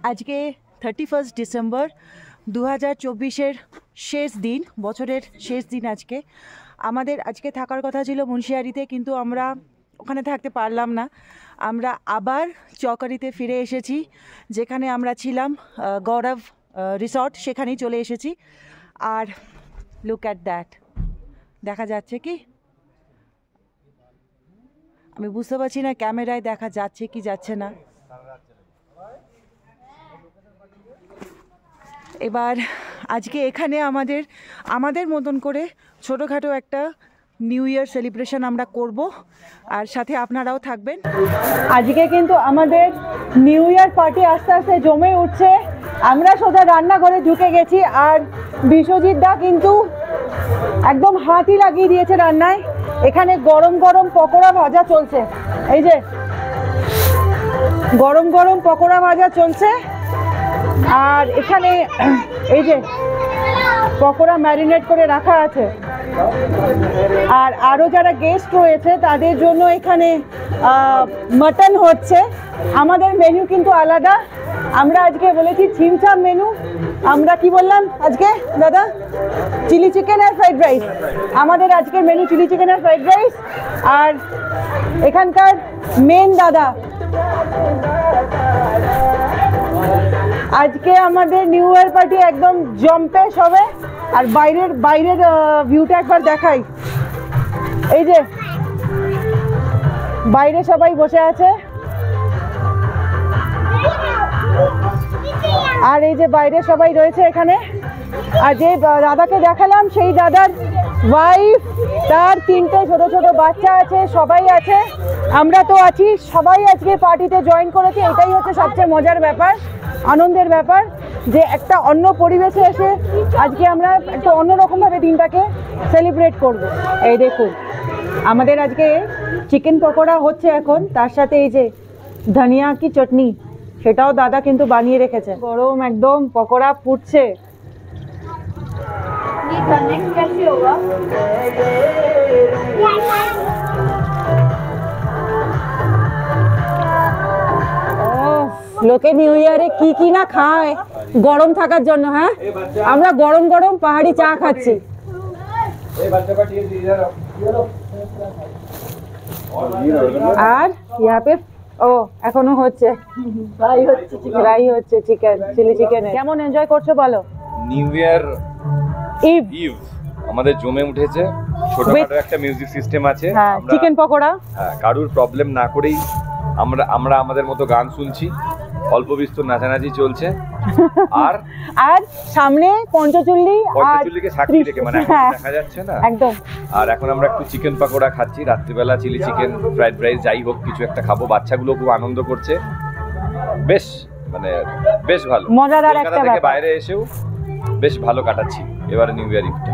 আজকে 31 ডিসেম্বর 2024-এর শেষ দিন, বছরের শেষ দিন। আমাদের আজকে থাকার কথা ছিল মুন্সিয়ারিতে, কিন্তু আমরা ওখানে থাকতে পারলাম না। আমরা আবার চৌকারিতে ফিরে এসেছি, যেখানে আমরা ছিলাম, গৌরব রিসর্ট, সেখানেই চলে এসেছি। আর লুক অ্যাট দ্যাট, দেখা যাচ্ছে কি? আমি বুঝতে পারছি না ক্যামেরায় দেখা যাচ্ছে কি যাচ্ছে না। এবার আজকে এখানে আমাদের মতন করে ছোটোখাটো একটা নিউ ইয়ার সেলিব্রেশন আমরা করব, আর সাথে আপনারাও থাকবেন। আজকে কিন্তু আমাদের নিউ ইয়ার পার্টি আস্তে আস্তে জমে উঠছে। আমরা সোজা রান্নাঘরে ঢুকে গেছি, আর বিশ্বজিৎ দা কিন্তু একদম হাতই লাগিয়ে দিয়েছে রান্নায়। এখানে গরম গরম পকোড়া ভাজা চলছে, এই যে গরম গরম পকোড়া ভাজা চলছে। আর এখানে এই যে পকোড়া ম্যারিনেট করে রাখা আছে। আর আরও যারা গেস্ট রয়েছে তাদের জন্য এখানে মাটন হচ্ছে। আমাদের মেনু কিন্তু আলাদা। আমরা আজকে বলেছি ছিমছাম মেনু। আমরা কি বললাম আজকে দাদা? চিলি চিকেন আর ফ্রাইড রাইস। আমাদের আজকের মেনু চিলি চিকেন আর ফ্রাইড রাইস। আর এখানকার মেন দাদা, আজকে আমাদের নিউ ইয়ার পার্টি একদম জম্পেশ হবে। আর বাইরের ভিউটা একবার দেখাই। এই যে বাইরে সবাই বসে আছে, আর এই যে বাইরে সবাই রয়েছে এখানে। আর যে দাদাকে দেখালাম সেই দাদার ওয়াইফ, তার 3টে ছোট ছোট বাচ্চা আছে, সবাই আছে। আমরা তো আছি, সবাই আজকে পার্টিতে জয়েন করেছি। এটাই হচ্ছে সবচেয়ে মজার ব্যাপার, আনন্দের ব্যাপার, যে একটা অন্য পরিবেশে এসে আজকে আমরা একটু অন্যরকমভাবে দিনটাকে সেলিব্রেট করব। এই দেখুন, আমাদের আজকে চিকেন পকোড়া হচ্ছে এখন, তার সাথে এই যে ধনিয়া কি চাটনি, সেটাও দাদা কিন্তু বানিয়ে রেখেছে। গরম একদম পকোড়া ফুটছে। লোকে নিউ ইয়ারে কি না খায় গরম থাকার জন্য। হ্যাঁ, আমরা গরম গরম পাহাড়ি চা খাচ্ছি। আর ইয়াপে এখনো হচ্ছে ফ্রাই হচ্ছে চিকেন, চিলি চিকেন। কেমন এনজয় করছো বলো? নিউ ইয়ার ইভ আমাদের জমে উঠেছে। ছোটখাটো একটা মিউজিক সিস্টেম আছে, চিকেন পকোড়া। কারুর প্রবলেম না করেই আমরা আমাদের মতো গান শুনছি, অল্প বিস্তর নাচানাচি চলছে। আর সামনে পঞ্চচল্লিকে সাক্ষী রেখে, মানে দেখা যাচ্ছে না একদম। আর এখন আমরা একটু চিকেন পকোড়া খাচ্ছি, রাত্রিবেলা চিলি চিকেন, ফ্রাইড রাইস, যাই হোক কিছু একটা খাবো। বাচ্চাগুলো খুব আনন্দ করছে, বেশ ভালো, মজাদার একটা বাইরে এসেও বেশ ভালো কাটাচ্ছি এবারে নিউ ইয়ার ইভটা।